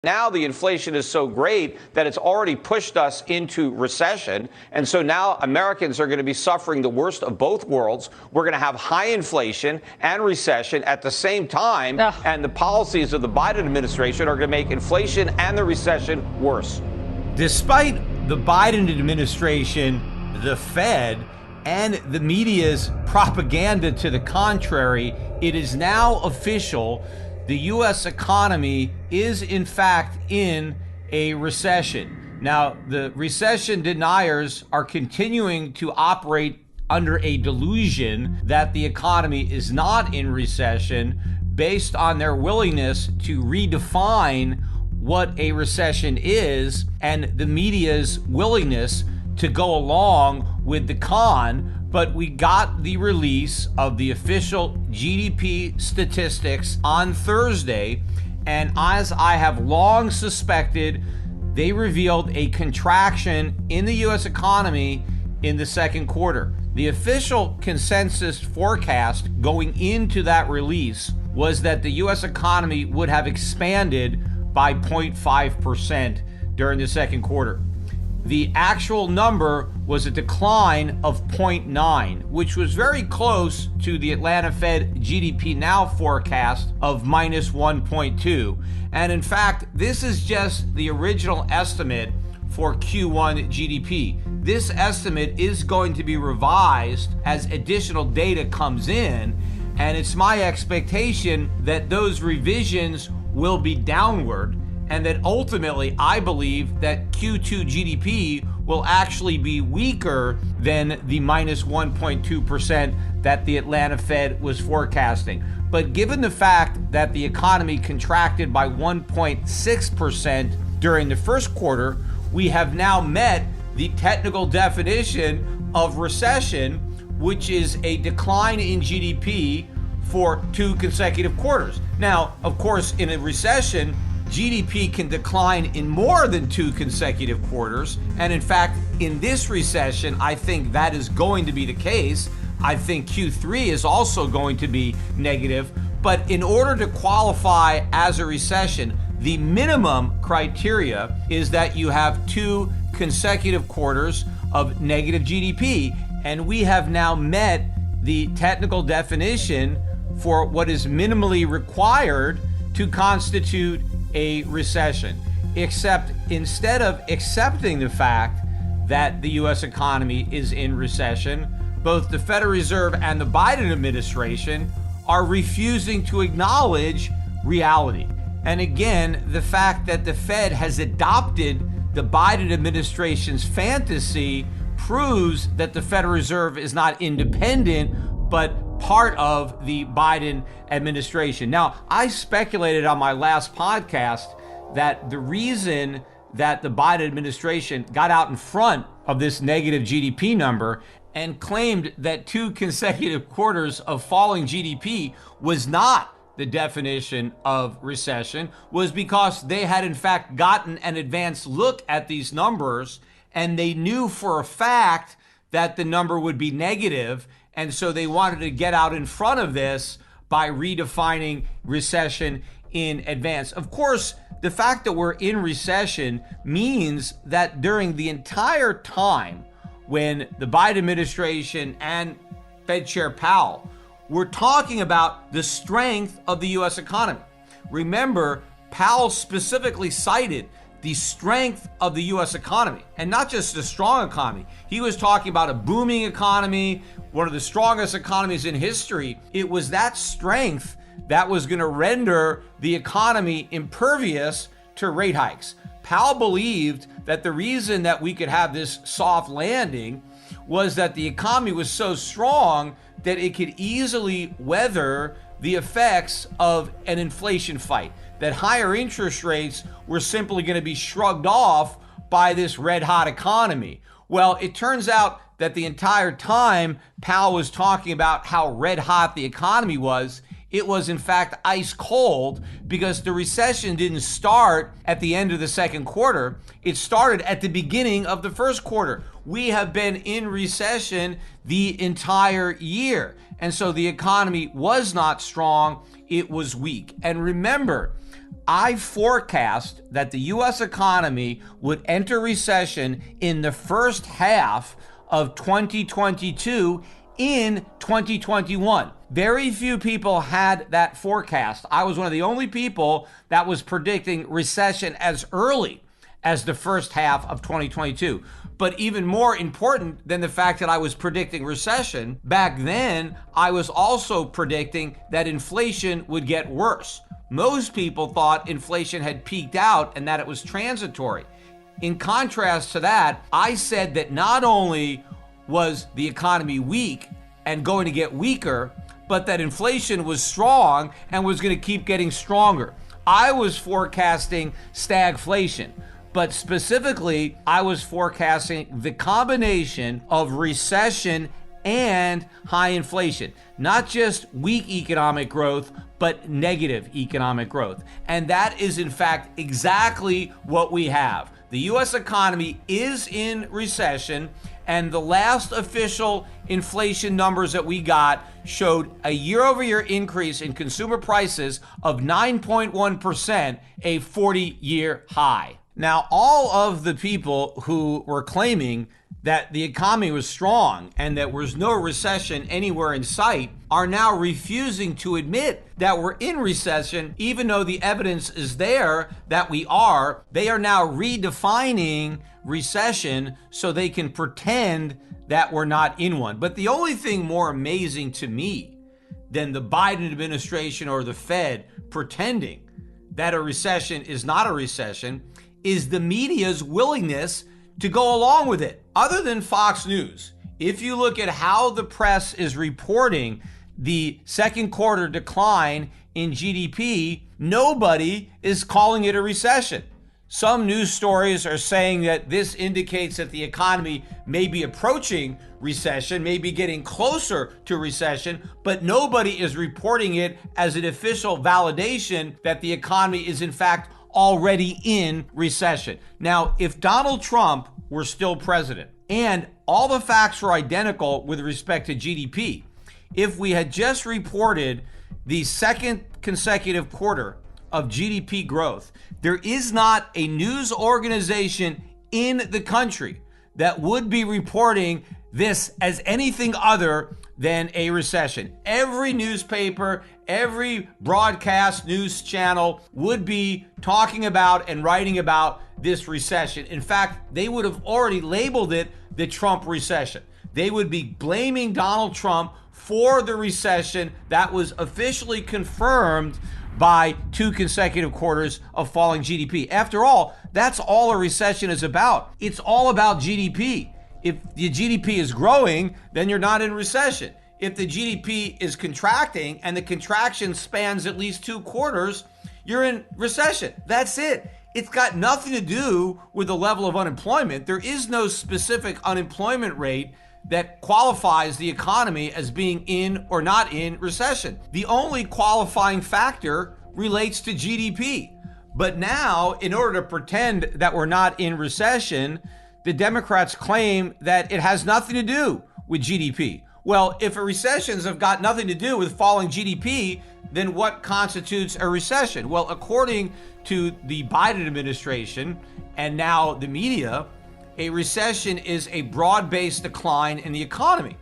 Now the inflation is so great that it's already pushed us into recession. And so now Americans are going to be suffering the worst of both worlds. We're going to have high inflation and recession at the same time. Ugh. And the policies of the Biden administration are going to make inflation and the recession worse. Despite the Biden administration, the Fed, and the media's propaganda to the contrary, it is now official. The U.S. economy is, in fact, in a recession. Now, the recession deniers are continuing to operate under a delusion that the economy is not in recession based on their willingness to redefine what a recession is and the media's willingness to go along with the con. But we got the release of the official GDP statistics on Thursday, and as I have long suspected, they revealed a contraction in the U.S. economy in the second quarter. The official consensus forecast going into that release was that the U.S. economy would have expanded by 0.5% during the second quarter. The actual number was a decline of 0.9, which was very close to the Atlanta Fed GDP Now forecast of minus 1.2. And in fact, this is just the original estimate for Q1 GDP. This estimate is going to be revised as additional data comes in, and it's my expectation that those revisions will be downward, and that ultimately I believe that Q2 GDP will actually be weaker than the minus 1.2% that the Atlanta Fed was forecasting. But given the fact that the economy contracted by 1.6% during the first quarter, we have now met the technical definition of recession, which is a decline in GDP for 2 consecutive quarters. Now, of course, in a recession, GDP can decline in more than 2 consecutive quarters. And in fact, in this recession, I think that is going to be the case. I think Q3 is also going to be negative. But in order to qualify as a recession, the minimum criteria is that you have 2 consecutive quarters of negative GDP. And we have now met the technical definition for what is minimally required to constitute a recession, except instead of accepting the fact that the U.S. economy is in recession, both the Federal Reserve and the Biden administration are refusing to acknowledge reality. And again, the fact that the Fed has adopted the Biden administration's fantasy proves that the Federal Reserve is not independent, but part of the Biden administration. Now, I speculated on my last podcast that the reason that the Biden administration got out in front of this negative GDP number and claimed that 2 consecutive quarters of falling GDP was not the definition of recession was because they had in fact gotten an advanced look at these numbers, and they knew for a fact that the number would be negative. And so they wanted to get out in front of this by redefining recession in advance. Of course, the fact that we're in recession means that during the entire time when the Biden administration and Fed Chair Powell were talking about the strength of the U.S. economy. Remember, Powell specifically cited the strength of the U.S. economy, and not just a strong economy. He was talking about a booming economy, one of the strongest economies in history. It was that strength that was going to render the economy impervious to rate hikes. Powell believed that the reason that we could have this soft landing was that the economy was so strong that it could easily weather the effects of an inflation fight, that higher interest rates were simply going to be shrugged off by this red-hot economy. Well, it turns out that the entire time Powell was talking about how red-hot the economy was, it was in fact ice cold, because the recession didn't start at the end of the second quarter. It started at the beginning of the first quarter. We have been in recession the entire year. And so the economy was not strong, it was weak. And remember, I forecast that the U.S. economy would enter recession in the first half of 2022 in 2021. Very few people had that forecast. I was one of the only people that was predicting recession as early as the first half of 2022. But even more important than the fact that I was predicting recession, back then, I was also predicting that inflation would get worse. Most people thought inflation had peaked out and that it was transitory. In contrast to that, I said that not only was the economy weak and going to get weaker, but that inflation was strong and was going to keep getting stronger. I was forecasting stagflation. But specifically, I was forecasting the combination of recession and high inflation, not just weak economic growth, but negative economic growth. And that is, in fact, exactly what we have. The U.S. economy is in recession, and the last official inflation numbers that we got showed a year-over-year increase in consumer prices of 9.1%, a 40-year high. Now, all of the people who were claiming that the economy was strong and that there was no recession anywhere in sight are now refusing to admit that we're in recession, even though the evidence is there that we are. They are now redefining recession so they can pretend that we're not in one. But the only thing more amazing to me than the Biden administration or the Fed pretending that a recession is not a recession is the media's willingness to go along with it. Other than Fox News, if you look at how the press is reporting the second quarter decline in GDP, nobody is calling it a recession. Some news stories are saying that this indicates that the economy may be approaching recession, may be getting closer to recession, but nobody is reporting it as an official validation that the economy is in fact already in recession. Now, if Donald Trump were still president and all the facts were identical with respect to GDP, if we had just reported the second consecutive quarter of GDP growth, there is not a news organization in the country that would be reporting this as anything other than a recession. Every newspaper, every broadcast news channel would be talking about and writing about this recession. In fact, they would have already labeled it the Trump recession. They would be blaming Donald Trump for the recession that was officially confirmed by 2 consecutive quarters of falling GDP. After all, that's all a recession is about. It's all about GDP. If the GDP is growing, then you're not in recession. If the GDP is contracting and the contraction spans at least 2 quarters, you're in recession. That's it. It's got nothing to do with the level of unemployment. There is no specific unemployment rate that qualifies the economy as being in or not in recession. The only qualifying factor relates to GDP. But now, in order to pretend that we're not in recession, the Democrats claim that it has nothing to do with GDP. Well, if a recessions have got nothing to do with falling GDP, then what constitutes a recession? Well, according to the Biden administration and now the media, a recession is a broad-based decline in the economy.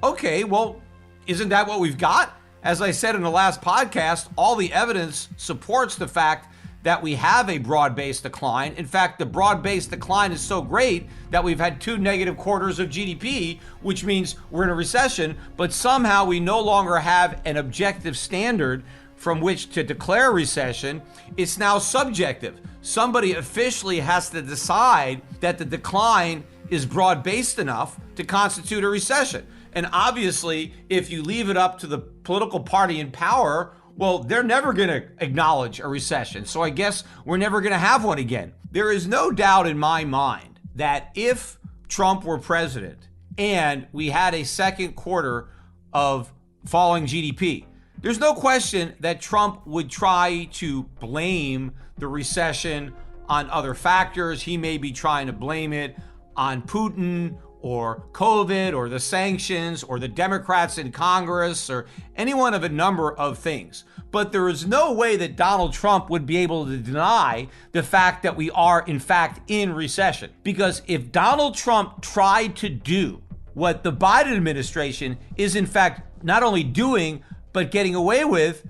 Okay, well, isn't that what we've got? As I said in the last podcast, all the evidence supports the fact that we have a broad-based decline. In fact, the broad-based decline is so great that we've had 2 negative quarters of GDP, which means we're in a recession, but somehow we no longer have an objective standard from which to declare recession. It's now subjective. Somebody officially has to decide that the decline is broad-based enough to constitute a recession. And obviously, if you leave it up to the political party in power, well, they're never going to acknowledge a recession. So I guess we're never going to have one again. There is no doubt in my mind that if Trump were president and we had a second quarter of falling GDP, there's no question that Trump would try to blame the recession on other factors. He may be trying to blame it on Putin or COVID or the sanctions or the Democrats in Congress or any one of a number of things. But there is no way that Donald Trump would be able to deny the fact that we are, in fact, in recession. Because if Donald Trump tried to do what the Biden administration is, in fact, not only doing, but getting away with,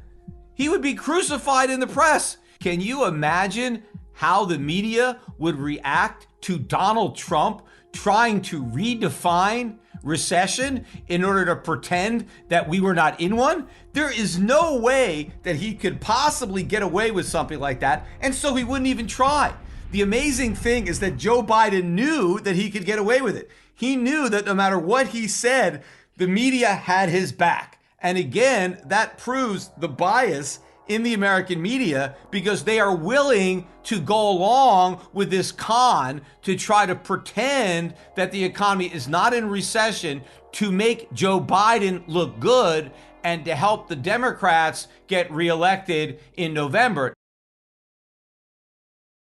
he would be crucified in the press. Can you imagine how the media would react to Donald Trump trying to redefine recession in order to pretend that we were not in one? There is no way that he could possibly get away with something like that, and so he wouldn't even try. The amazing thing is that Joe Biden knew that he could get away with it. He knew that no matter what he said, the media had his back. And again, that proves the bias in the American media, because they are willing to go along with this con to try to pretend that the economy is not in recession, to make Joe Biden look good and to help the Democrats get reelected in November.